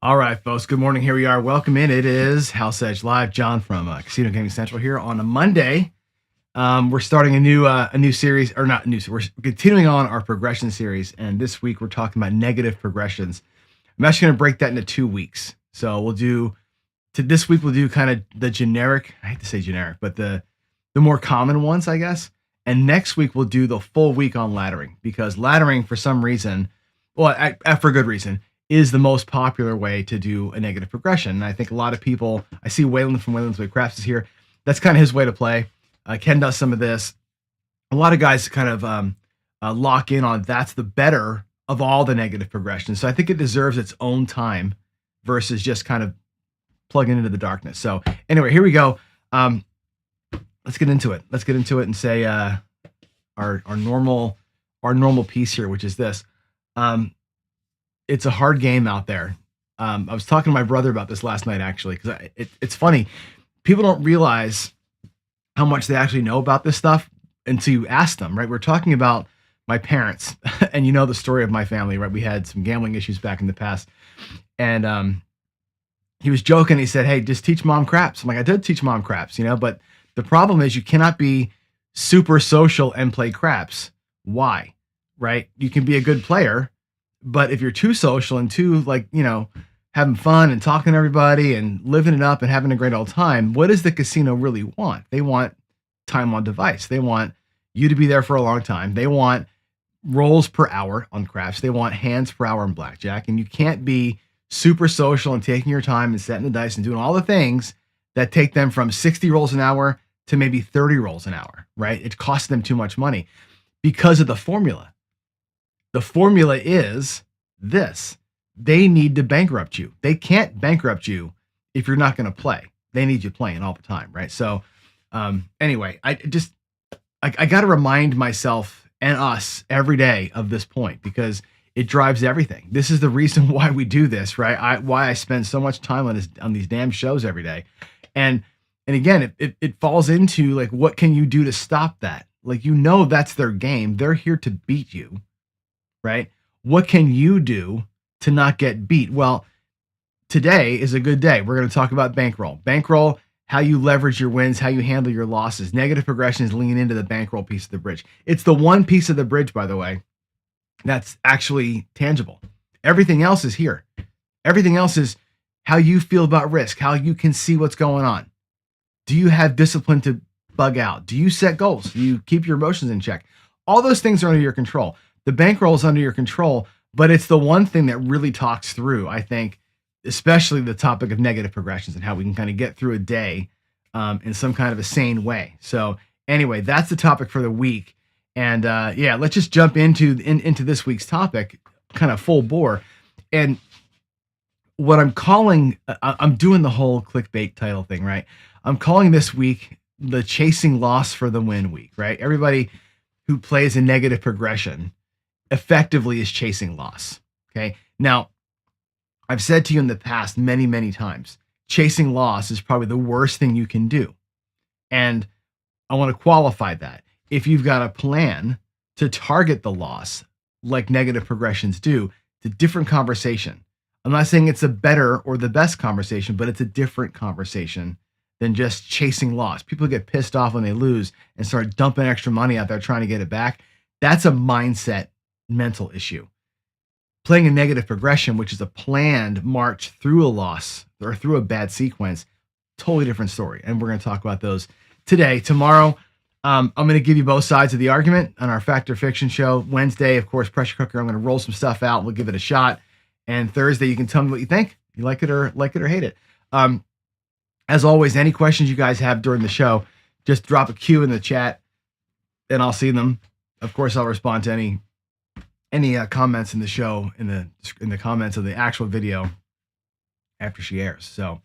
All right, folks. Good morning. Here we are. Welcome in. It is House Edge Live. John from Casino Gaming Central here on a Monday. We're starting a new series, or not new. We're continuing on our progression series, and this week we're talking about negative progressions. I'm actually going to break that into 2 weeks. So this week we'll do kind of the generic. I hate to say generic, but the more common ones, I guess. And next week we'll do the full week on laddering, because laddering, for some reason, for a good reason, is the most popular way to do a negative progression. And I think a lot of people, I see Waylon from Waylon's Way Crafts is here. That's kind of his way to play. Ken does some of this. A lot of guys kind of lock in on that's the better of all the negative progressions. So I think it deserves its own time versus just kind of plugging into the darkness. So anyway, here we go. Let's get into it. Let's get into it and say our normal piece here, which is this. It's a hard game out there. I was talking to my brother about this last night, actually, because it's funny. People don't realize how much they actually know about this stuff until you ask them, right? We're talking about my parents, and you know the story of my family, right? We had some gambling issues back in the past, and he was joking. He said, "Hey, just teach mom craps." I'm like, "I did teach mom craps, but the problem is you cannot be super social and play craps. Why? Right? You can be a good player, but if you're too social and too having fun and talking to everybody and living it up and having a great old time, what does the casino really want? They want time on device. They want you to be there for a long time. They want rolls per hour on craps. They want hands per hour in blackjack. And you can't be super social and taking your time and setting the dice and doing all the things that take them from 60 rolls an hour to maybe 30 rolls an hour, right? It costs them too much money because of the formula. The formula is this. They need to bankrupt you. They can't bankrupt you if you're not going to play. They need you playing all the time, right? So anyway, I got to remind myself and us every day of this point, because it drives everything. This is the reason why we do this, right? Why I spend so much time on these damn shows every day. And again, it falls into what can you do to stop that? That's their game. They're here to beat you, right? What can you do to not get beat? Well, today is a good day. We're going to talk about bankroll. Bankroll, how you leverage your wins, how you handle your losses. Negative progressions lean into the bankroll piece of the bridge. It's the one piece of the bridge, by the way, that's actually tangible. Everything else is here. Everything else is how you feel about risk, how you can see what's going on. Do you have discipline to bug out? Do you set goals? Do you keep your emotions in check? All those things are under your control. The bankroll is under your control, but it's the one thing that really talks through, I think, especially the topic of negative progressions and how we can kind of get through a day in some kind of a sane way. So anyway, that's the topic for the week. And let's just jump into this week's topic, kind of full bore. And what I'm calling, I'm doing the whole clickbait title thing, right? I'm calling this week the chasing loss for the win week, right? Everybody who plays a negative progression effectively is chasing loss. Okay. Now, I've said to you in the past many, many times, chasing loss is probably the worst thing you can do. And I want to qualify that. If you've got a plan to target the loss, like negative progressions do, it's a different conversation. I'm not saying it's a better or the best conversation, but it's a different conversation than just chasing loss. People get pissed off when they lose and start dumping extra money out there trying to get it back. That's a mindset, mental issue. Playing a negative progression, which is a planned march through a loss or through a bad sequence, totally different story. And we're going to talk about those today. Tomorrow, I'm going to give you both sides of the argument on our Fact or Fiction show. Wednesday, of course, Pressure Cooker. I'm going to roll some stuff out. We'll give it a shot. And Thursday, you can tell me what you think. You like it or hate it. As always, any questions you guys have during the show, just drop a Q in the chat and I'll see them. Of course, I'll respond to any comments in the show, in the comments of the actual video after she airs. So,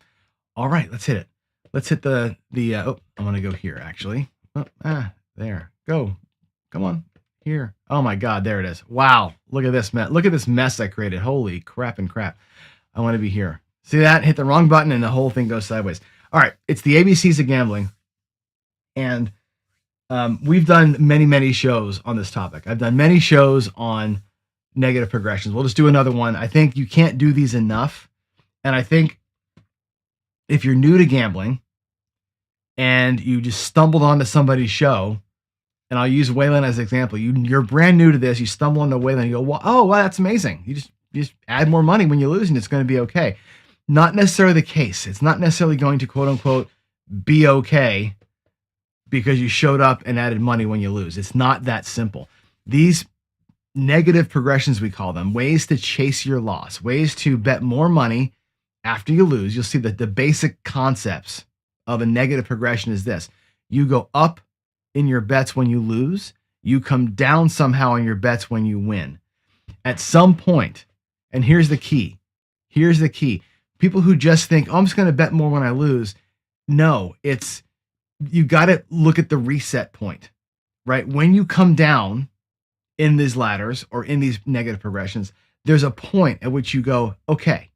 all right, let's hit it. Let's hit the I'm going to go here, actually. There. Go. Come on. Here. Oh, my God. There it is. Wow. Look at this mess. Look at this mess I created. Holy crap and crap. I want to be here. See that? Hit the wrong button and the whole thing goes sideways. All right. It's the ABCs of gambling. And we've done many, many shows on this topic. I've done many shows on negative progressions. We'll just do another one. I think you can't do these enough. And I think if you're new to gambling and you just stumbled onto somebody's show, and I'll use Waylon as an example. You're brand new to this. You stumble onto Waylon and you go, well, oh, wow, that's amazing. You just add more money when you lose and it's going to be okay. Not necessarily the case. It's not necessarily going to quote unquote be okay because you showed up and added money when you lose. It's not that simple. These negative progressions, we call them, ways to chase your loss, ways to bet more money after you lose. You'll see that the basic concepts of a negative progression is this. You go up in your bets when you lose, you come down somehow in your bets when you win. At some point, and here's the key. People who just think, oh, I'm just going to bet more when I lose. No, you got to look at the reset point, right? When you come down in these ladders or in these negative progressions, there's a point at which you go, okay,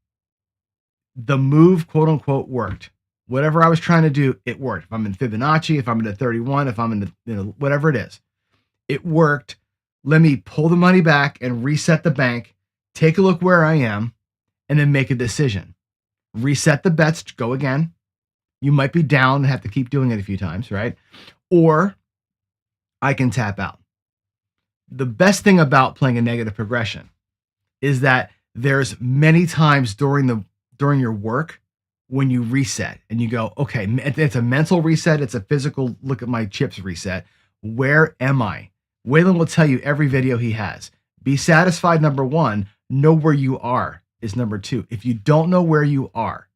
the move, quote unquote, worked. Whatever I was trying to do, it worked. If I'm in Fibonacci, if I'm in the 31, if I'm in the, whatever it is, it worked. Let me pull the money back and reset the bank, take a look where I am, and then make a decision. Reset the bets, go again. You might be down and have to keep doing it a few times, right? Or I can tap out. The best thing about playing a negative progression is that there's many times during your work when you reset and you go, okay, it's a mental reset. It's a physical look at my chips reset. Where am I? Waylon will tell you every video he has. Be satisfied, number one. Know where you are is number two. If you don't know where you are,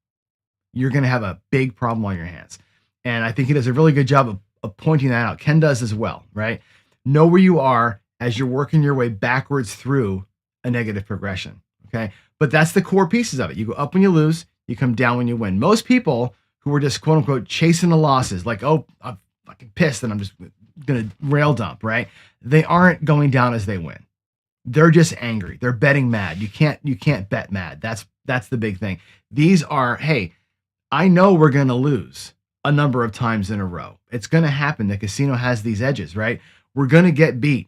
you're going to have a big problem on your hands. And I think he does a really good job of pointing that out. Ken does as well, right? Know where you are as you're working your way backwards through a negative progression, okay? But that's the core pieces of it. You go up when you lose, you come down when you win. Most people who are just quote unquote chasing the losses, like, oh, I'm fucking pissed and I'm just going to rail dump, right? They aren't going down as they win. They're just angry. They're betting mad. You can't bet mad. That's the big thing. These are, hey, I know we're going to lose a number of times in a row. It's going to happen. The casino has these edges, right? We're going to get beat.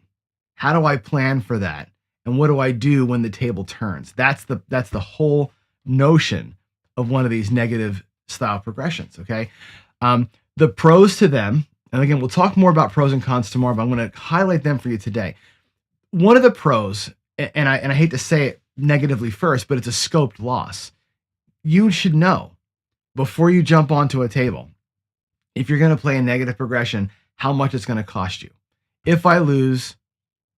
How do I plan for that? And what do I do when the table turns? That's the whole notion of one of these negative style progressions, okay? The pros to them, and again, we'll talk more about pros and cons tomorrow, but I'm going to highlight them for you today. One of the pros, and I hate to say it negatively first, but it's a scoped loss. You should know before you jump onto a table, if you're going to play a negative progression, how much it's going to cost you. If I lose,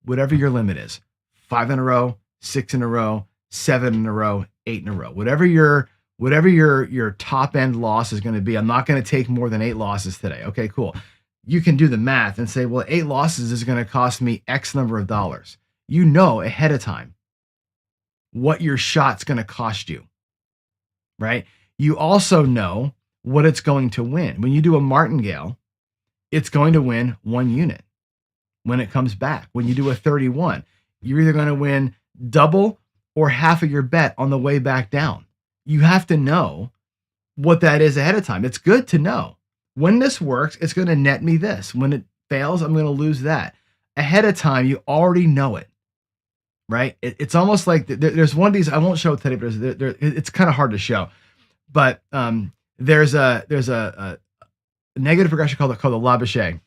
whatever your limit is, 5 in a row, 6 in a row, 7 in a row, 8 in a row, whatever your top end loss is going to be, I'm not going to take more than 8 losses today. Okay, cool. You can do the math and say, well, 8 losses is going to cost me X number of dollars. You know ahead of time what your shot's going to cost you, right? You also know what it's going to win. When you do a martingale, it's going to win 1 unit when it comes back. When you do a 31, you're either going to win double or half of your bet on the way back down. You have to know what that is ahead of time. It's good to know. When this works, it's going to net me this. When it fails, I'm going to lose that. Ahead of time, you already know it, right? It's almost like there's one of these, I won't show it today, but it's kind of hard to show. But there's a negative progression called the Labouche.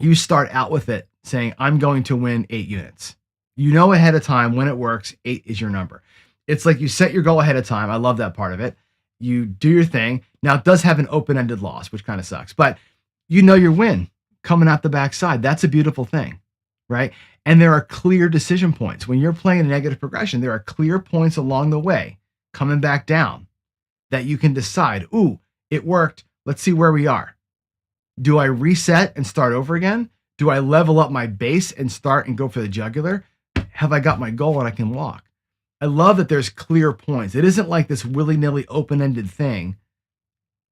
You start out with it saying, I'm going to win 8 units. You know ahead of time when it works, 8 is your number. It's like you set your goal ahead of time. I love that part of it. You do your thing. Now, it does have an open-ended loss, which kind of sucks, but you know your win coming out the backside. That's a beautiful thing, right? And there are clear decision points. When you're playing a negative progression, there are clear points along the way coming back down that you can decide, ooh, it worked. Let's see where we are. Do I reset and start over again? Do I level up my base and start and go for the jugular? Have I got my goal and I can walk? I love that there's clear points. It isn't like this willy-nilly open-ended thing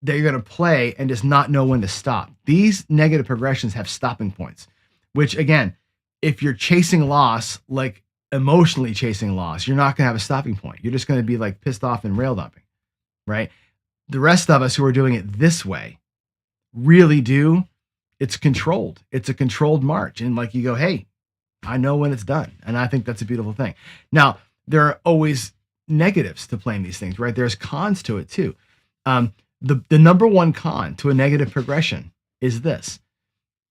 that you're going to play and just not know when to stop. These negative progressions have stopping points, which again, if you're chasing loss, like emotionally chasing loss, you're not going to have a stopping point. You're just going to be like pissed off and rail dumping, right? The rest of us who are doing it this way really do. It's controlled. It's a controlled march. And like you go, hey, I know when it's done. And I think that's a beautiful thing. Now, there are always negatives to playing these things, right? There's cons to it too. The number one con to a negative progression is this.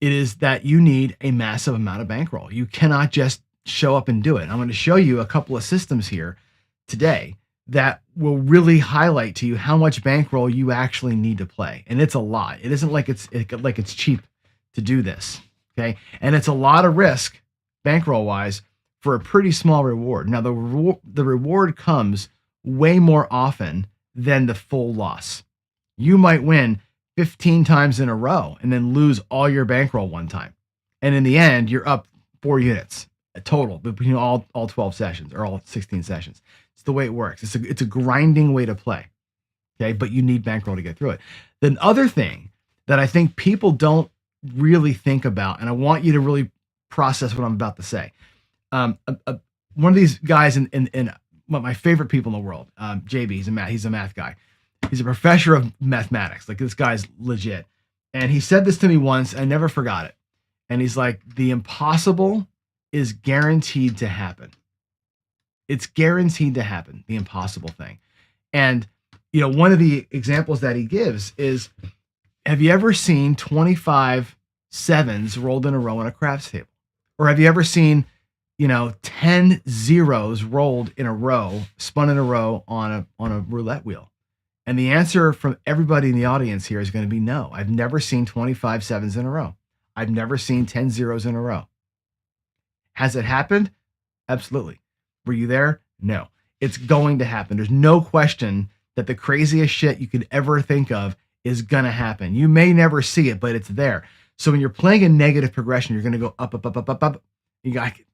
It is that you need a massive amount of bankroll. You cannot just show up and do it. I'm going to show you a couple of systems here today that will really highlight to you how much bankroll you actually need to play. And it's a lot. It isn't like it's cheap to do this. Okay. And it's a lot of risk bankroll wise for a pretty small reward. Now the reward comes way more often than the full loss. You might win 15 times in a row and then lose all your bankroll one time. And in the end, you're up 4 units total between all 12 sessions or all 16 sessions. It's the way it works. It's a grinding way to play. Okay. But you need bankroll to get through it. The other thing that I think people don't really think about, and I want you to really process what I'm about to say. One of these guys in one of my favorite people in the world, JB, he's a math guy. He's a professor of mathematics. Like, this guy's legit. And he said this to me once. I never forgot it. And he's like, the impossible is guaranteed to happen. It's guaranteed to happen, the impossible thing. And, one of the examples that he gives is, have you ever seen 25 sevens rolled in a row on a craps table? Or have you ever seen, 10 zeros rolled in a row, spun in a row on a roulette wheel? And the answer from everybody in the audience here is going to be no. I've never seen 25 sevens in a row. I've never seen 10 zeros in a row. Has it happened? Absolutely. Were you there? No. It's going to happen. There's no question that the craziest shit you could ever think of is going to happen. You may never see it, but it's there. So when you're playing a negative progression, you're going to go up, up, up, up, up, up.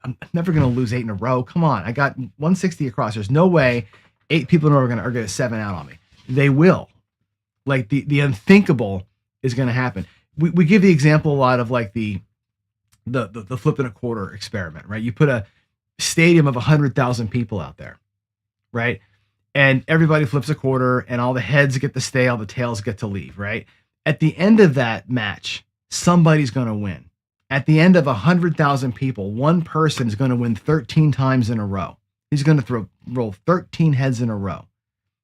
I'm never going to lose 8 in a row. Come on. I got 160 across. There's no way 8 people in a row are going to 7 out on me. They will. Like, the unthinkable is going to happen. We give the example a lot of like the flip and a quarter experiment, right? You put a stadium of 100,000 people out there, right? And everybody flips a quarter and all the heads get to stay, all the tails get to leave, right? At the end of that match, somebody's going to win. At the end of 100,000 people, one person is going to win 13 times in a row. He's going to roll 13 heads in a row.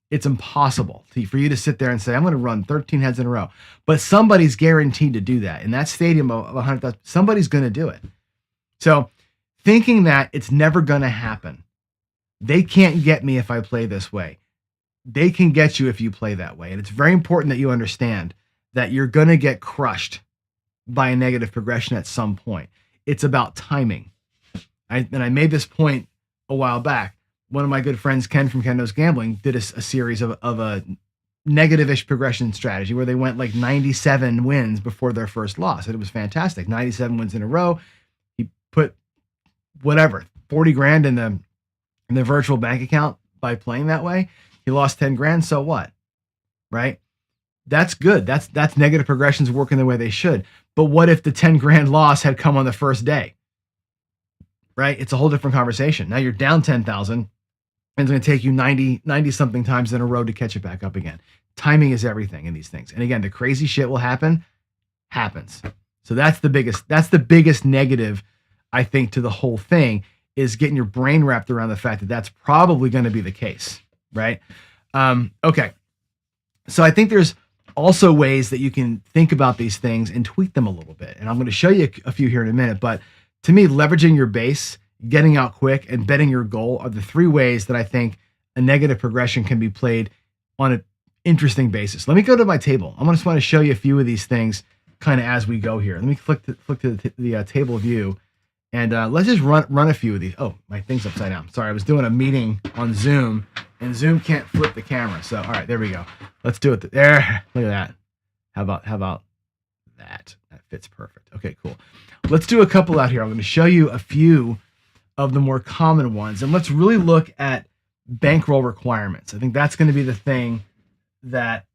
It's impossible for you to sit there and say, I'm going to run 13 heads in a row. But somebody's guaranteed to do that. In that stadium of 100,000, somebody's going to do it. So thinking that it's never going to happen, they can't get me if I play this way. They can get you if you play that way. And it's very important that you understand that you're going to get crushed by a negative progression at some point. It's about timing. I made this point a while back. One of my good friends, Ken from Ken Knows Gambling, did a series of a negative-ish progression strategy where they went like 97 wins before their first loss. And it was fantastic. 97 wins in a row. He put 40 grand in the virtual bank account by playing that way. He lost 10 grand. So what? Right? That's good. That's negative progressions working the way they should. But what if the 10 grand loss had come on the first day? Right? It's a whole different conversation. Now you're down 10,000. And it's going to take you 90 something times in a row to catch it back up again. Timing is everything in these things. And again, the crazy shit will happens. So that's the biggest negative, I think, to the whole thing, is getting your brain wrapped around the fact that that's probably going to be the case. Right. Okay. So I think there's also ways that you can think about these things and tweak them a little bit. And I'm going to show you a few here in a minute, but to me, leveraging your base, getting out quick, and betting your goal are the 3 ways that I think a negative progression can be played on an interesting basis. Let me go to my table. I just want to show you a few of these things kind of as we go here. Let me flick to the table view, and let's just run a few of these. Oh, my thing's upside down. Sorry, I was doing a meeting on Zoom, and Zoom can't flip the camera. So, all right, there we go. Let's do it. There, look at that. How about that? That fits perfect. Okay, cool. Let's do a couple out here. I'm going to show you a few of the more common ones, and let's really look at bankroll requirements. I think that's going to be the thing that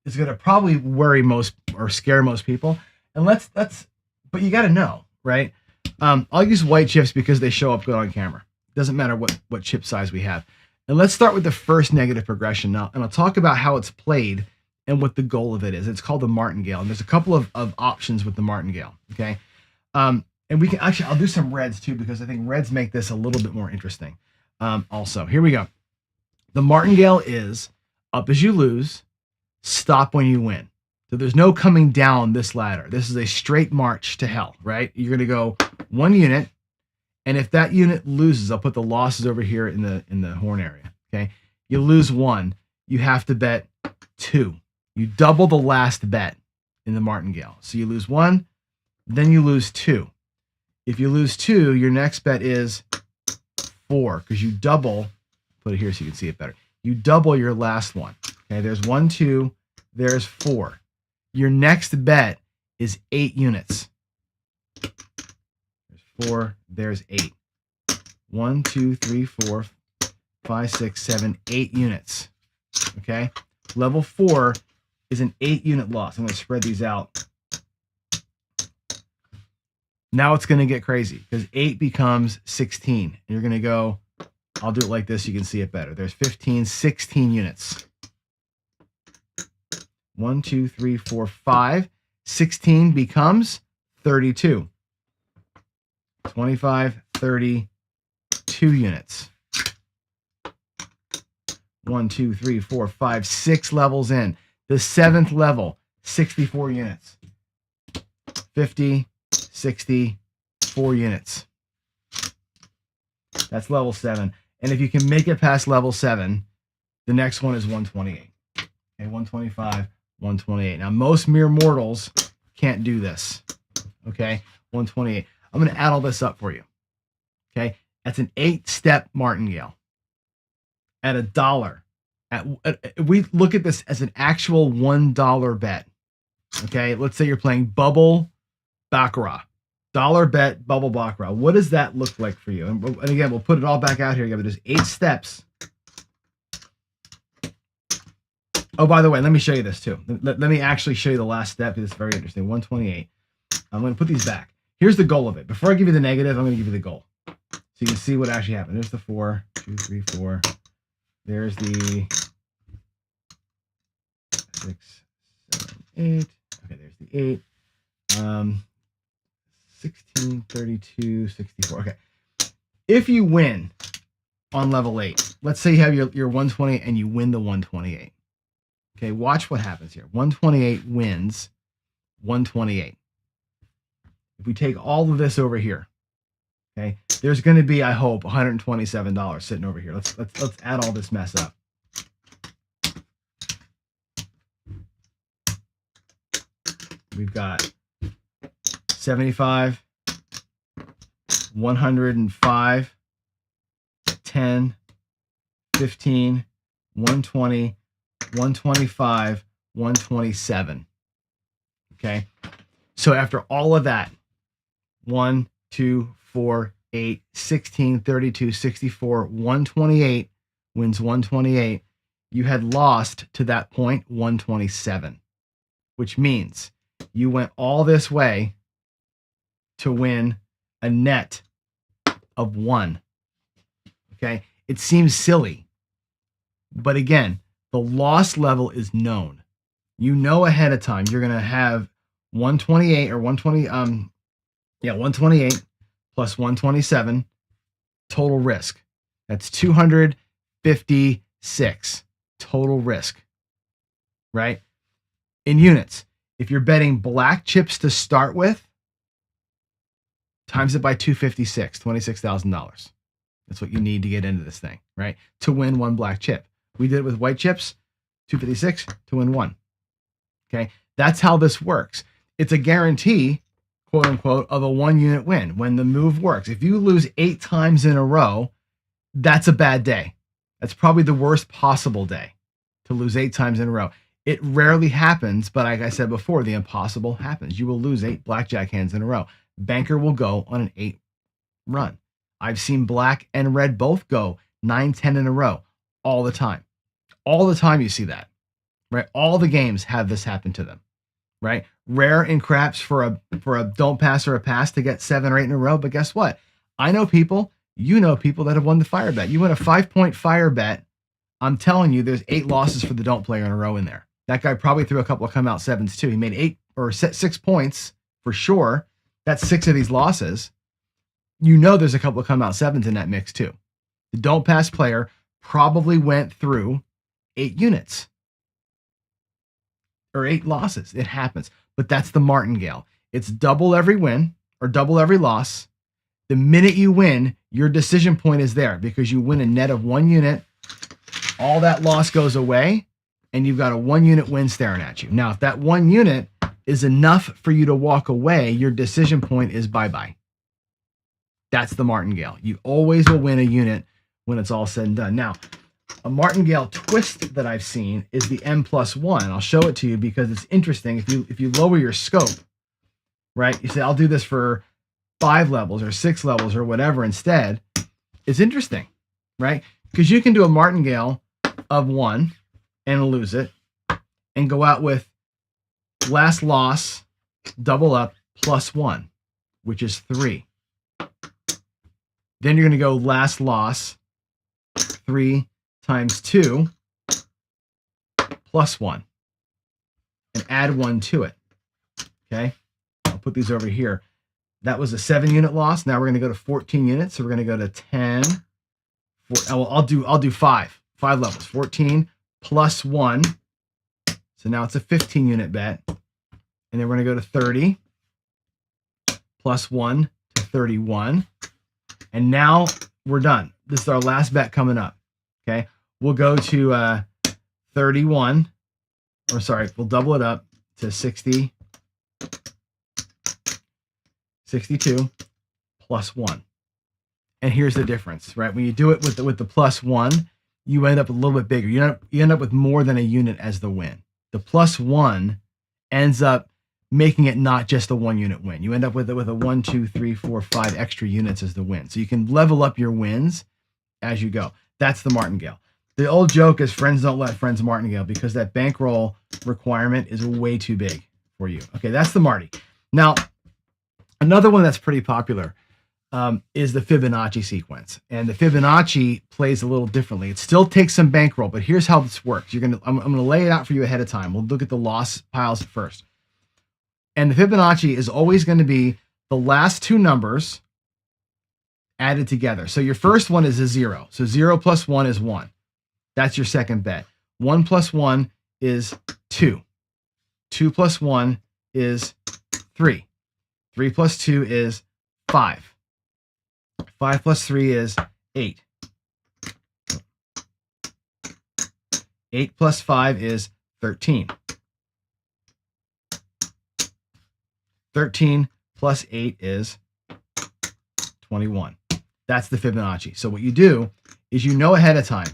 is going to probably worry most or scare most people. And but you got to know, right? I'll use white chips because they show up good on camera. Doesn't matter what chip size we have. And let's start with the first negative progression now, and I'll talk about how it's played and what the goal of it is. It's called the martingale, and there's a couple of options with the martingale. Okay. And we can actually, I'll do some reds too, because I think reds make this a little bit more interesting. Also, here we go. The martingale is up as you lose, stop when you win. So there's no coming down this ladder. This is a straight march to hell, right? You're going to go 1 unit, and if that unit loses, I'll put the losses over here in the horn area, okay? You lose 1, you have to bet 2. You double the last bet in the martingale. So you lose 1, then you lose 2. If you lose 2, your next bet is 4, because you double, put it here so you can see it better. You double your last one. Okay, there's 1, 2, there's 4. Your next bet is 8 units. There's 4, there's 8. 1, 2, 3, 4, 5, 6, 7, 8 units. Okay, level 4 is an 8 unit loss. I'm going to spread these out. Now it's going to get crazy because 8 becomes 16. And you're going to go, I'll do it like this so you can see it better. There's 15, 16 units. 1, 2, 3, 4, 5. 16 becomes 32. 25, 30, 2 units. 1, 2, 3, 4, 5, 6 levels in. The 7th level, 64 units. 50, 60, 4 units. That's level 7. And if you can make it past level 7, the next one is 128. Okay, 125, 128. Now, most mere mortals can't do this. Okay, 128. I'm going to add all this up for you. Okay, that's an 8-step martingale. At $1. We look at this as an actual $1 bet. Okay, let's say you're playing bubble baccarat. $1 bet bubble baccarat. What does that look like for you? And again, we'll put it all back out here again, but there's 8 steps. Oh, by the way, let me show you this too. Let me actually show you the last step. It's very interesting. 128. I'm going to put these back. Here's the goal of it. Before I give you the negative, I'm going to give you the goal. So you can see what actually happened. There's the 4, 2, 3, 4. There's the 6, 7, 8. Okay, there's the 8. 16, 32, 64. Okay. If you win on level 8, let's say you have your 128 and you win the 128. Okay, watch what happens here. 128 wins 128. If we take all of this over here, okay, there's going to be, I hope, $127 sitting over here. Let's add all this mess up. We've got 75, 105, 10, 15, 120, 125, 127. Okay, so after all of that, 1, 2, 4, 8, 16, 32, 64, 128 wins 128. You had lost to that point 127, which means you went all this way to win a net of 1. Okay, it seems silly, but again, the loss level is known. You know ahead of time you're going to have 128 or 120, 128 plus 127 total risk. That's 256 total risk, right? In units, if you're betting black chips to start with, times it by 256, $26,000. That's what you need to get into this thing, right? To win 1 black chip. We did it with white chips, 256 to win 1. Okay, that's how this works. It's a guarantee, quote unquote, of a 1 unit win when the move works. If you lose 8 times in a row, that's a bad day. That's probably the worst possible day to lose 8 times in a row. It rarely happens, but like I said before, the impossible happens. You will lose 8 blackjack hands in a row. Banker will go on an 8 run. I've seen black and red both go 9, 10 in a row all the time. All the time you see that, right? All the games have this happen to them, right? Rare in craps for a don't pass or a pass to get 7 or 8 in a row. But guess what? I know people, you know people that have won the fire bet. You win a 5-point fire bet. I'm telling you, there's 8 losses for the don't player in a row in there. That guy probably threw a couple of come out 7s too. He made 8 or 6 points for sure. That's 6 of these losses. You know there's a couple of come out 7s in that mix too. The don't pass player probably went through 8 units or 8 losses. It happens. But that's the martingale. It's double every win or double every loss. The minute you win, your decision point is there because you win a net of 1 unit. All that loss goes away, and you've got a 1 unit win staring at you. Now, if that 1 unit is enough for you to walk away, your decision point is bye-bye. That's the martingale. You always will win a unit when it's all said and done. Now, a martingale twist that I've seen is the M+1. I'll show it to you because it's interesting. If you lower your scope, right? You say, I'll do this for 5 levels or 6 levels or whatever instead. It's interesting, right? Because you can do a martingale of 1 and lose it and go out with last loss, double up, +1, which is 3. Then you're going to go last loss, 3 times 2, +1, and add 1 to it. Okay? I'll put these over here. That was a 7 unit loss. Now we're going to go to 14 units. So we're going to go to 10. I'll do 5 levels. 14 plus 1. So now it's a 15 unit bet. And then we're going to go to 30 plus 1 to 31. And now we're done. This is our last bet coming up. Okay. We'll go to 31. Or sorry, we'll double it up to 60. 62 plus 1. And here's the difference, right? When you do it with the +1, you end up a little bit bigger. You end up with more than a unit as the win. The +1 ends up making it not just a 1 unit win. You end up with a 1, 2, 3, 4, 5 extra units as the win. So you can level up your wins as you go. That's the martingale. The old joke is friends don't let friends martingale because that bankroll requirement is way too big for you. Okay, that's the Marty. Now, another one that's pretty popular is the Fibonacci sequence. And the Fibonacci plays a little differently. It still takes some bankroll, but here's how this works. I'm gonna lay it out for you ahead of time. We'll look at the loss piles first. And the Fibonacci is always going to be the last 2 numbers added together. So your first one is a 0. So 0 plus 1 is 1. That's your second bet. 1 plus 1 is 2. 2 plus 1 is 3. 3 plus 2 is 5. 5 plus 3 is 8. 8 plus 5 is 13. 13 plus 8 is 21. That's the Fibonacci. So what you do is you know ahead of time,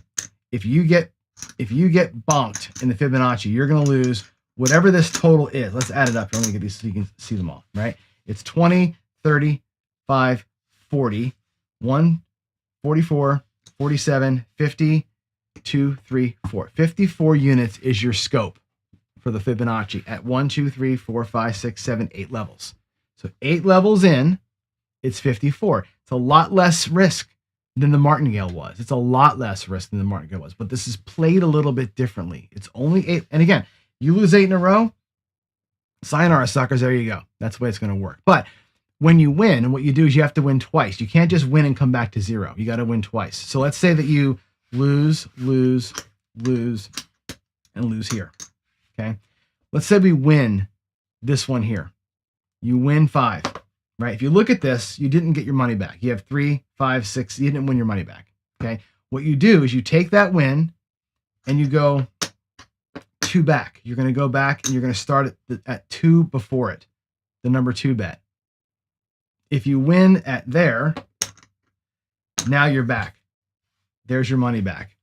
if you get bonked in the Fibonacci, you're going to lose whatever this total is. Let's add it up. I'm going to get these so you can see them all, right? It's 20, 30, 5, 40, 1, 44, 47, 50, 2, 3, 4. 54 units is your scope for the Fibonacci at 1, 2, 3, 4, 5, 6, 7, 8 levels. So 8 levels in, it's 54. It's a lot less risk than the martingale was. It's a lot less risk than the martingale was, but this is played a little bit differently. It's only 8. And again, you lose 8 in a row, sayonara suckers, there you go. That's the way it's going to work. But when you win, and what you do is you have to win twice. You can't just win and come back to 0. You got to win twice. So let's say that you lose, lose, lose, and lose here. Okay. Let's say we win this one here. You win 5, right? If you look at this, you didn't get your money back. You have 3, 5, 6. You didn't win your money back. Okay. What you do is you take that win and you go 2 back. You're going to go back and you're going to start at 2 before it, the number 2 bet. If you win at there, now you're back. There's your money back.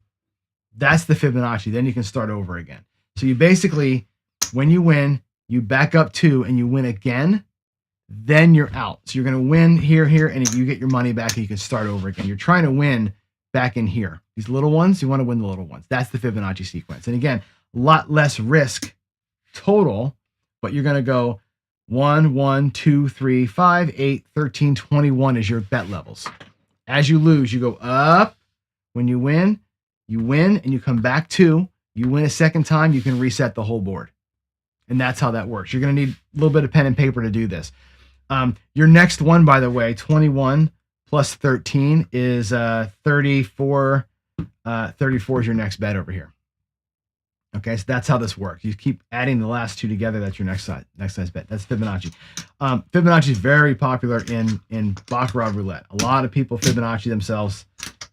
That's the Fibonacci. Then you can start over again. So you basically, when you win, you back up 2 and you win again, then you're out. So you're going to win here, and you get your money back and you can start over again. You're trying to win back in here. These little ones, you want to win the little ones. That's the Fibonacci sequence. And again, a lot less risk total, but you're going to go 1, 1, 2, 3, 5, 8, 13, 21 is your bet levels. As you lose, you go up. When you win, and you come back 2. You win a second time, you can reset the whole board. And that's how that works. You're going to need a little bit of pen and paper to do this. Your next one, by the way, 21 plus 13 is 34 34 is your next bet over here. Okay, so that's how this works. You keep adding the last two together. That's your next size bet. That's Fibonacci. Fibonacci is very popular in Baccarat roulette. A lot of people Fibonacci themselves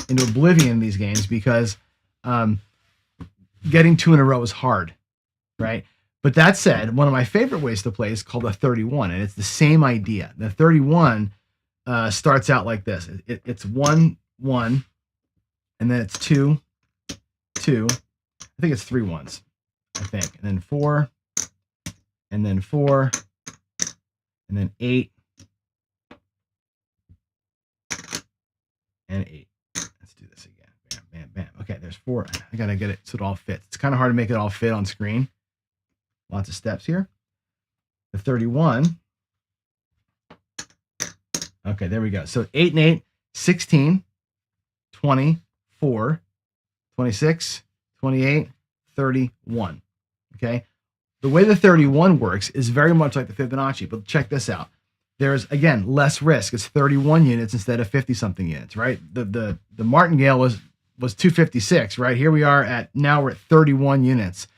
into oblivion in these games because getting two in a row is hard, right? But that said, one of my favorite ways to play is called a 31, and it's the same idea. The 31 starts out like this. It's 1, 1, and then it's 2, 2. I think it's 3 ones, I think. And then 4, and then 4, and then 8, and 8. Let's do this again. Bam, bam, bam. Okay, there's 4. I got to get it so it all fits. It's kind of hard to make it all fit on screen. Lots of steps here. The 31. Okay, there we go. So 8 and 8, 16, 24, 26, 28, 31. Okay. The way the 31 works is very much like the Fibonacci, but check this out. There's, again, less risk. It's 31 units instead of 50 something units, right? The martingale was 256, right? Here we are now we're at 31 units.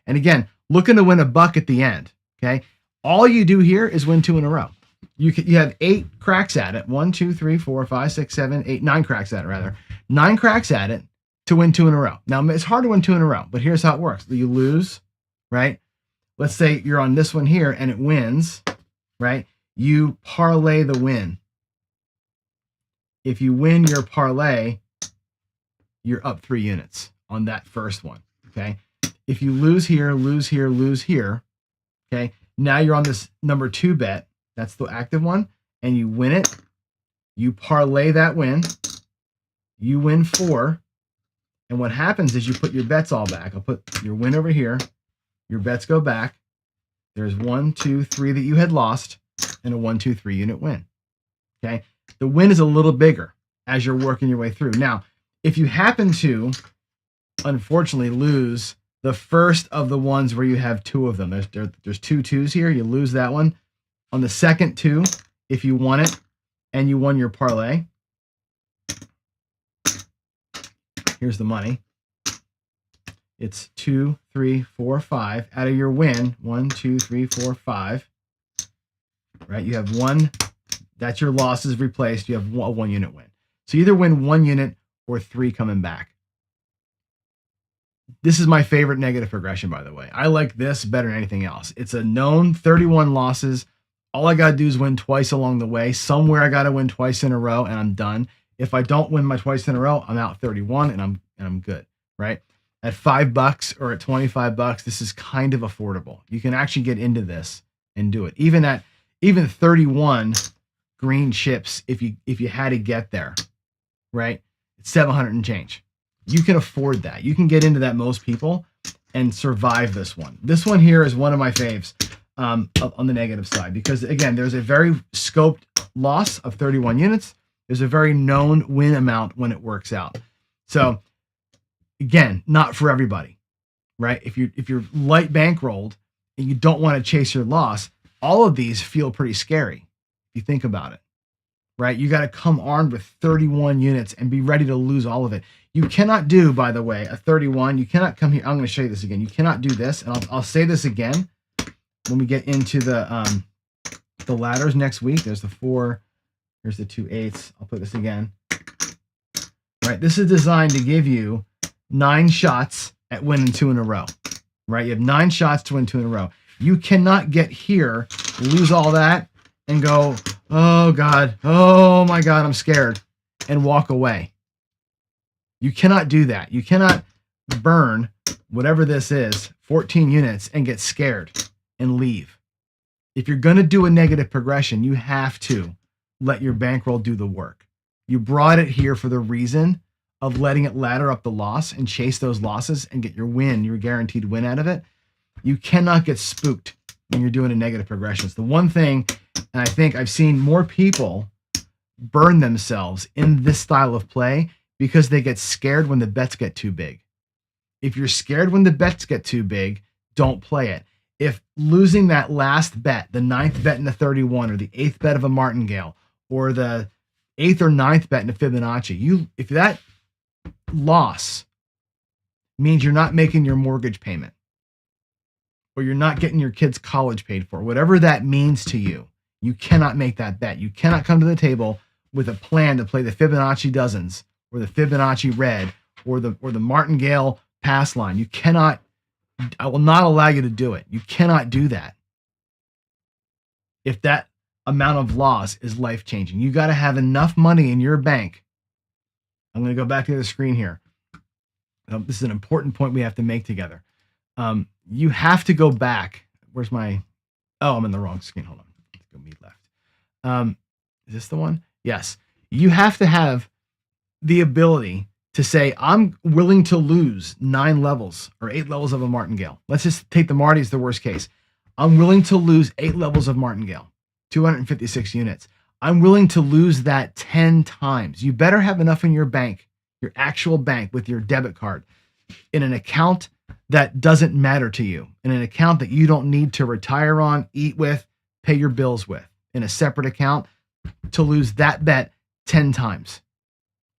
And again, looking to win a buck at the end. Okay. All you do here is win 2 in a row. You have 8 cracks at it. 1, 2, 3, 4, 5, 6, 7, 8, 9 cracks at it, rather. 9 cracks at it to win 2 in a row. Now, it's hard to win 2 in a row, but here's how it works. You lose, right? Let's say you're on this one here and it wins, right? You parlay the win. If you win your parlay, you're up 3 units on that first one, okay? If you lose here, lose here, lose here, okay? Now you're on this number 2 bet. That's the active one. And you win it. You parlay that win. You win 4. And what happens is you put your bets all back. I'll put your win over here. Your bets go back. There's 1, 2, 3 that you had lost and a 1, 2, 3 unit win. Okay. The win is a little bigger as you're working your way through. Now, if you happen to, unfortunately, lose the first of the ones where you have 2 of them, there's 2 2s here. You lose that one. On the second 2, if you won it and you won your parlay, here's the money. It's 2, 3, 4, 5. Out of your win, 1, 2, 3, 4, 5. Right? You have 1. That's your losses replaced. You have a 1 unit win. So you either win 1 unit or 3 coming back. This is my favorite negative progression, by the way. I like this better than anything else. It's a known 31 losses. All I got to do is win twice along the way. Somewhere I got to win twice in a row and I'm done. If I don't win my twice in a row, I'm out 31 and I'm good, right? At $5 or at $25, this is kind of affordable. You can actually get into this and do it. Even 31 green chips, if you had to get there, right? It's 700 and change. You can afford that. You can get into that, most people, and survive this one. This one here is one of my faves on the negative side because, again, there's a very scoped loss of 31 units. There's a very known win amount when it works out. So, again, not for everybody, right? If you're light bankrolled and you don't want to chase your loss, all of these feel pretty scary if you think about it, right? You got to come armed with 31 units and be ready to lose all of it. You cannot do, by the way, a 31. You cannot come here. I'm going to show you this again. You cannot do this, and I'll say this again when we get into the ladders next week. There's the 4. Here's the 2 8s. I'll put this again. Right. This is designed to give you 9 shots at winning 2 in a row. Right. You have 9 shots to win 2 in a row. You cannot get here, lose all that, and go, oh God, oh my God, I'm scared, and walk away. You cannot do that. You cannot burn whatever this is, 14 units, and get scared and leave. If you're going to do a negative progression, you have to let your bankroll do the work. You brought it here for the reason of letting it ladder up the loss and chase those losses and get your win, your guaranteed win out of it. You cannot get spooked when you're doing a negative progression. It's the one thing, and I think I've seen more people burn themselves in this style of play because they get scared when the bets get too big. If you're scared when the bets get too big, don't play it. If losing that last bet, the 9th bet in the 31 or the 8th bet of a martingale or the 8th or 9th bet in a Fibonacci, if that loss means you're not making your mortgage payment, or you're not getting your kids' college paid for, whatever that means to you, you cannot make that bet. You cannot come to the table with a plan to play the Fibonacci dozens or the Fibonacci red or the martingale pass line. You cannot. I will not allow you to do it. You cannot do that. If that amount of loss is life changing, you got to have enough money in your bank. I'm going to go back to the screen here. This is an important point we have to make together. You have to go back. Where's my? Oh, I'm in the wrong screen. Hold on. Let's go meet left. Is this the one? Yes. You have to have the ability to say, I'm willing to lose 9 levels or 8 levels of a martingale. Let's just take the Marty as the worst case. I'm willing to lose 8 levels of martingale, 256 units. I'm willing to lose that 10 times. You better have enough in your bank, your actual bank with your debit card, in an account that doesn't matter to you, in an account that you don't need to retire on, eat with, pay your bills with, in a separate account, to lose that bet 10 times,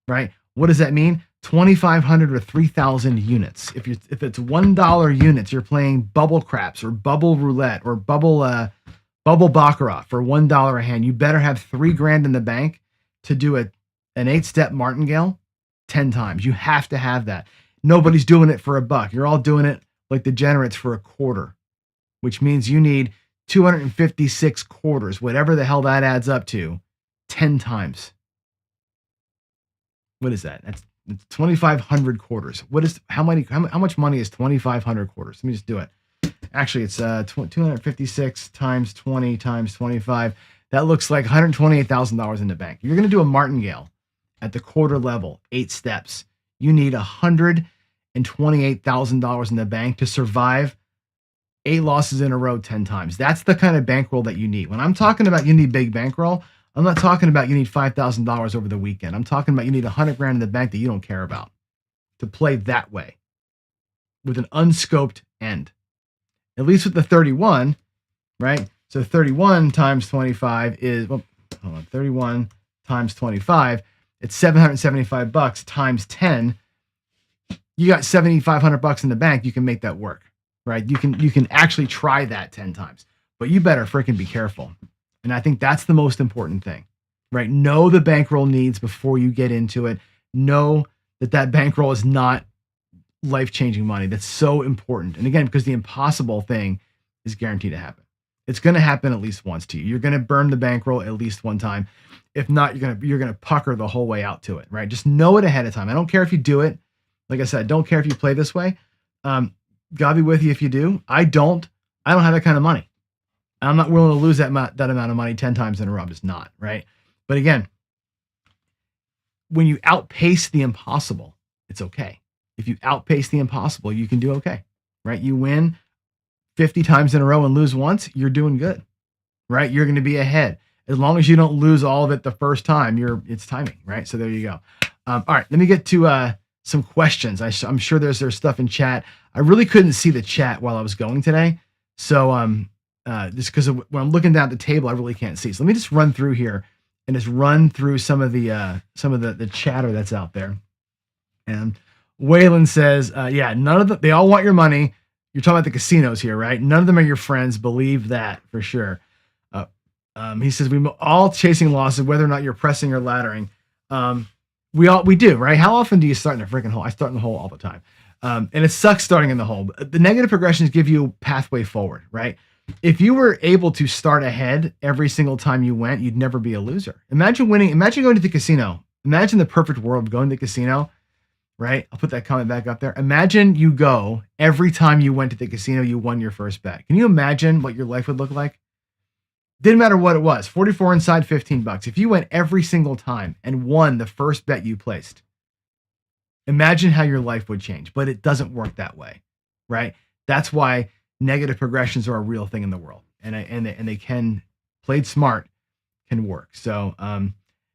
right? What does that mean? 2,500 or 3,000 units. If it's $1 units, you're playing bubble craps or bubble roulette or bubble baccarat for $1 a hand. You better have $3,000 in the bank to do an 8-step martingale 10 times. You have to have that. Nobody's doing it for $1. You're all doing it like degenerates for $0.25, which means you need 256 quarters, whatever the hell that adds up to, 10 times. What is that? That's 2,500 quarters. How much money is 2,500 quarters? Let me just do it. Actually, it's 256 times 20 times 25. That looks like $128,000 in the bank. You're going to do a martingale at the quarter level, 8 steps. You need $128,000 in the bank to survive 8 losses in a row 10 times. That's the kind of bankroll that you need. When I'm talking about you need big bankroll, I'm not talking about you need $5,000 over the weekend. I'm talking about you need $100,000 in the bank that you don't care about to play that way with an unscoped end. At least with the 31, right? So 31 times 25 is, 31 times 25, it's $775 times 10. You got $7,500 in the bank. You can make that work, right? You can actually try that 10 times, but you better freaking be careful. And I think that's the most important thing, right? Know the bankroll needs before you get into it. Know that bankroll is not life-changing money. That's so important. And again, because the impossible thing is guaranteed to happen. It's going to happen at least once to you. You're going to burn the bankroll at least one time. If not, you're going to pucker the whole way out to it, right? Just know it ahead of time. I don't care if you do it. Like I said, I don't care if you play this way. God be with you if you do. I don't have that kind of money. I'm not willing to lose that amount of money 10 times in a row. I'm just not, right? But again, when you outpace the impossible, it's okay. If you outpace the impossible, you can do okay, right? You win 50 times in a row and lose once, you're doing good, right? You're going to be ahead. As long as you don't lose all of it the first time, it's timing, right? So there you go. All right, let me get to some questions. I'm sure there's stuff in chat. I really couldn't see the chat while I was going today. So just because when I'm looking down at the table, I really can't see. So let me just run through here and just run through some of the chatter that's out there. And Waylon says, yeah, none of them, they all want your money. You're talking about the casinos here, right? None of them are your friends. Believe that for sure. He says, we all chasing losses, whether or not you're pressing or laddering. We do, right? How often do you start in a freaking hole? I start in the hole all the time. And it sucks starting in the hole. The negative progressions give you a pathway forward, right? If you were able to start ahead every single time you went, you'd never be a loser. Imagine winning. Imagine going to the casino. Imagine the perfect world of going to the casino, right? I'll put that comment back up there. Imagine you go every time you went to the casino, you won your first bet. Can you imagine what your life would look like? Didn't matter what it was. 44 inside, $15. If you went every single time and won the first bet you placed, imagine how your life would change. But it doesn't work that way, right? That's why negative progressions are a real thing in the world, and they can, played smart, can work. So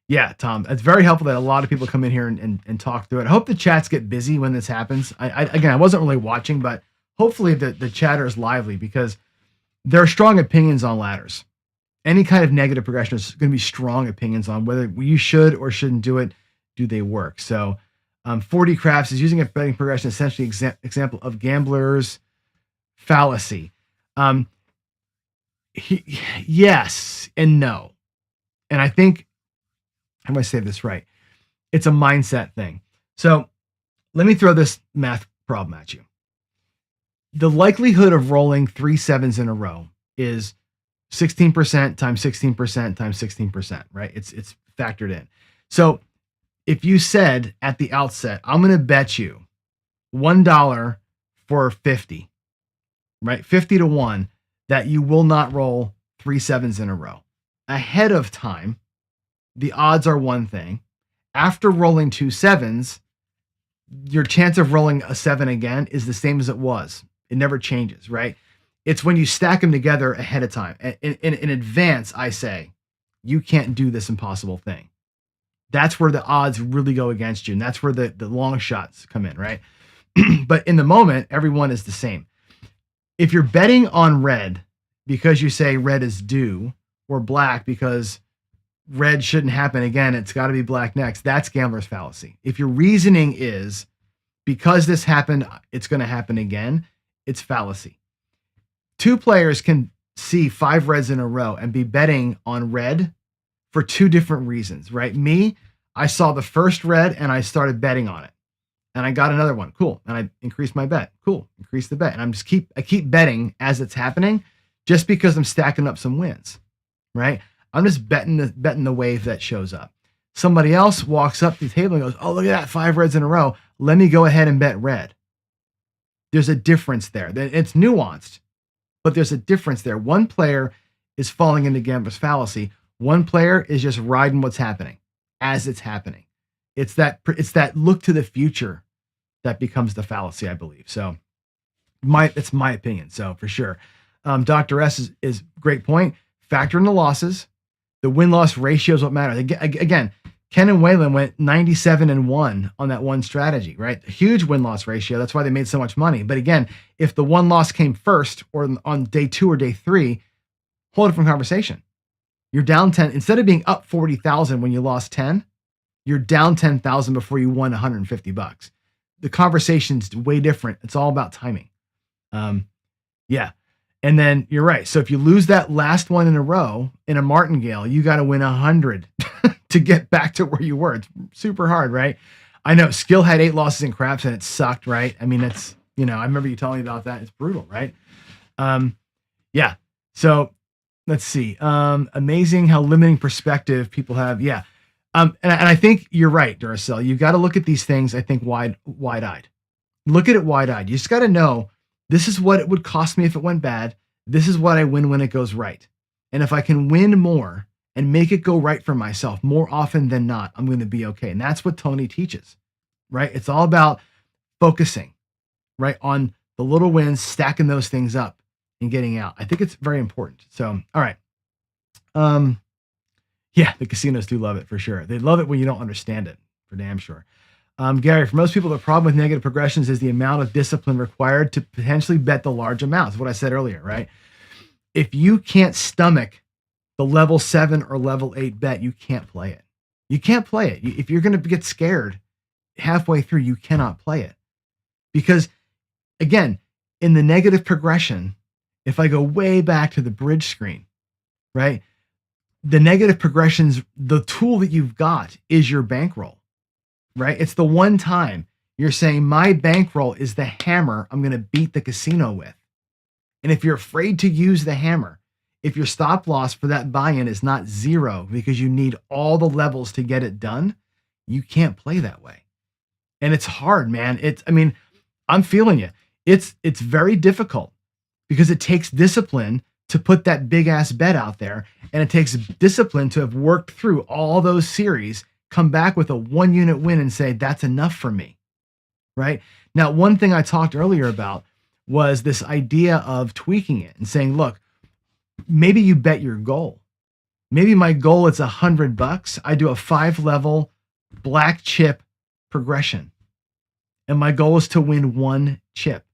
yeah, Tom, it's very helpful that a lot of people come in here and talk through it. I hope the chats get busy when this happens. I wasn't really watching, but hopefully the chatter is lively because there are strong opinions on ladders. Any kind of negative progression is going to be strong opinions on whether you should or shouldn't do it. Do they work? So 40 Crafts is using a betting progression, essentially example of gambler's fallacy. Yes and no. And I think, how do I say this right? It's a mindset thing. So let me throw this math problem at you. The likelihood of rolling 3 sevens in a row is 16% times 16% times 16%, right? It's factored in. So if you said at the outset, I'm going to bet you $1 for 50, right? 50 to 1 that you will not roll 3 sevens in a row. Ahead of time, the odds are one thing. After rolling 2 sevens, your chance of rolling a 7 again is the same as it was. It never changes, right? It's when you stack them together ahead of time. In advance, I say, you can't do this impossible thing. That's where the odds really go against you. And that's where the long shots come in, right? But in the moment, everyone is the same. If you're betting on red because you say red is due, or black because red shouldn't happen again, it's got to be black next, that's gambler's fallacy. If your reasoning is because this happened, it's going to happen again, it's fallacy. 2 players can see 5 reds in a row and be betting on red for 2 different reasons, right? Me, I saw the first red and I started betting on it. And I got another one. Cool. And I increased my bet. Cool. Increase the bet. And I keep betting as it's happening just because I'm stacking up some wins, right? I'm just betting the wave that shows up. Somebody else walks up to the table and goes, oh, look at that, 5 reds in a row. Let me go ahead and bet red. There's a difference there. It's nuanced, but there's a difference there. One player is falling into gambler's fallacy. One player is just riding what's happening as it's happening. It's that look to the future that becomes the fallacy, I believe. So it's my opinion. So for sure. Dr. S is great point. Factor in the losses. The win-loss ratio is what matters. Again, Ken and Waylon went 97-1 on that one strategy, right? A huge win-loss ratio. That's why they made so much money. But again, if the one loss came first or on day 2 or day 3, whole different conversation. You're down 10. Instead of being up 40,000 when you lost 10, you're down 10,000 before you won $150. The conversation's way different. It's all about timing. Yeah. And then you're right. So if you lose that last one in a row in a martingale, you got to win 100 to get back to where you were. It's super hard, right? I know Skill had 8 losses in craps and it sucked, right? I mean, it's, I remember you telling me about that. It's brutal, right? Yeah. So let's see. Amazing how limiting perspective people have. Yeah. And I think you're right, Duracell. You got to look at these things, I think, wide-eyed. Look at it wide-eyed. You just got to know this is what it would cost me if it went bad. This is what I win when it goes right. And if I can win more and make it go right for myself more often than not, I'm going to be okay. And that's what Tony teaches, right? It's all about focusing, right, on the little wins, stacking those things up and getting out. I think it's very important. So, all right. Yeah, the casinos do love it for sure. They love it when you don't understand it, for damn sure. Gary, for most people, the problem with negative progressions is the amount of discipline required to potentially bet the large amounts. What I said earlier, right? If you can't stomach the level 7 or level 8 bet, you can't play it. You can't play it. If you're going to get scared halfway through, you cannot play it. Because, again, in the negative progression, if I go way back to the bridge screen, right? The negative progressions, the tool that you've got is your bankroll, right? It's the one time you're saying my bankroll is the hammer I'm going to beat the casino with. And if you're afraid to use the hammer, if your stop loss for that buy-in is not 0 because you need all the levels to get it done, you can't play that way. And it's hard, man. I'm feeling you. It's very difficult because it takes discipline to put that big ass bet out there. And it takes discipline to have worked through all those series, come back with a 1-unit win and say, that's enough for me. Right? Now, one thing I talked earlier about was this idea of tweaking it and saying, look, maybe you bet your goal. Maybe my goal is $100. I do a 5-level black chip progression. And my goal is to win 1 chip.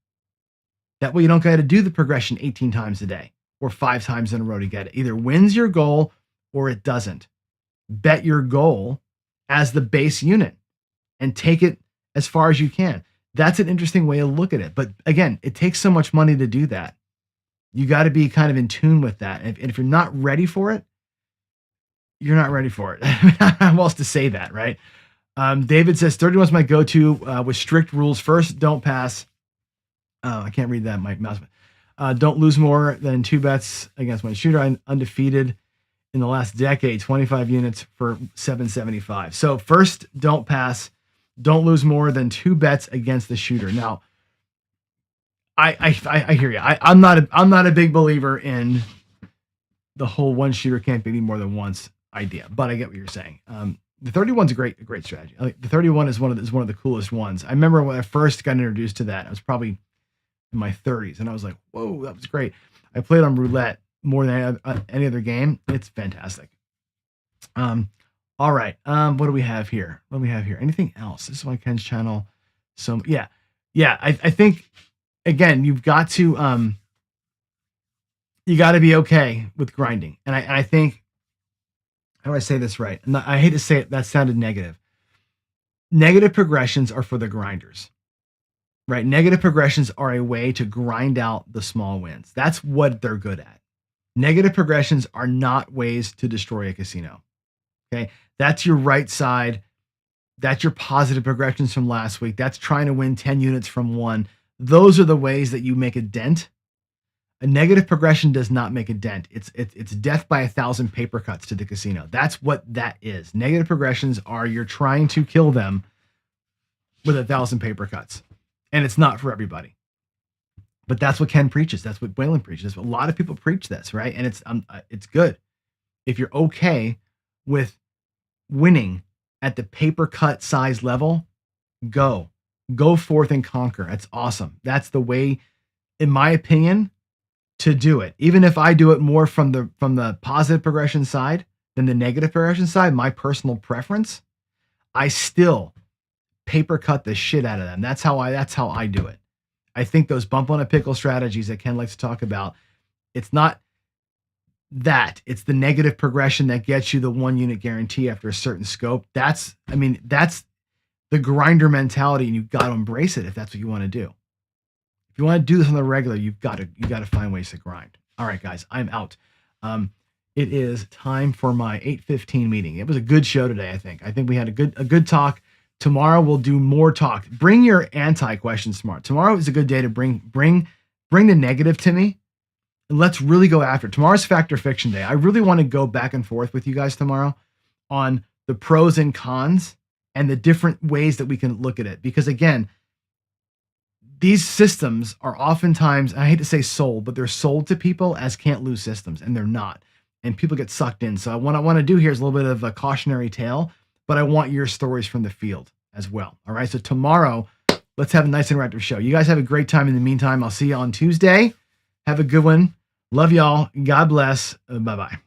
That way you don't got to do the progression 18 times a day or 5 times in a row to get it. Either wins your goal or it doesn't. Bet your goal as the base unit and take it as far as you can. That's an interesting way to look at it. But again, it takes so much money to do that. You got to be kind of in tune with that. And if you're not ready for it, you're not ready for it. How else to say that, right? David says 31 is my go-to with strict rules. First, don't pass. I can't read that. My mouse. Don't lose more than 2 bets against one shooter. I'm undefeated in the last decade, 25 units for 775. So first, don't pass. Don't lose more than 2 bets against the shooter. Now, I hear you. I'm not a big believer in the whole one shooter can't beat me more than once idea, but I get what you're saying. The 31's a great strategy. The 31 is one of the coolest ones. I remember when I first got introduced to that, I was probably in my 30s, and I was like, whoa, that was great. I played on roulette more than any other game. It's fantastic. All right. What do we have here? Anything else? This is my Ken's channel. So yeah. I think again, you've got to you got to be okay with grinding. And I think, how do I say this right? I hate to say it, that sounded negative. Negative progressions are for the grinders, right? Negative progressions are a way to grind out the small wins. That's what they're good at. Negative progressions are not ways to destroy a casino. Okay. That's your right side. That's your positive progressions from last week. That's trying to win 10 units from 1. Those are the ways that you make a dent. A negative progression does not make a dent. It's death by 1,000 paper cuts to the casino. That's what that is. Negative progressions are you're trying to kill them with 1,000 paper cuts. And it's not for everybody. But that's what Ken preaches. That's what Waylon preaches. A lot of people preach this, right? And it's good. If you're okay with winning at the paper cut size level, go forth and conquer. That's awesome. That's the way, in my opinion, to do it. Even if I do it more from the positive progression side than the negative progression side, my personal preference, I still paper cut the shit out of them. That's how I do it. I think those bump on a pickle strategies that Ken likes to talk about, it's not that. It's the negative progression that gets you the 1 unit guarantee after a certain scope. That's the grinder mentality, and you've got to embrace it if that's what you want to do. If you want to do this on the regular, you've got to find ways to grind. All right, guys, I'm out. It is time for my 8:15 meeting. It was a good show today, I think. I think we had a good talk. Tomorrow we'll do more talk. Bring your anti-questions tomorrow. Tomorrow is a good day to bring the negative to me, and let's really go after it. Tomorrow's Fact or Fiction Day. I really want to go back and forth with you guys tomorrow on the pros and cons and the different ways that we can look at it. Because again, these systems are oftentimes, I hate to say sold, but they're sold to people as can't lose systems, and they're not. And people get sucked in. So what I want to do here is a little bit of a cautionary tale, but I want your stories from the field as well. All right. So tomorrow, let's have a nice interactive show. You guys have a great time. In the meantime, I'll see you on Tuesday. Have a good one. Love y'all. God bless. Bye-bye.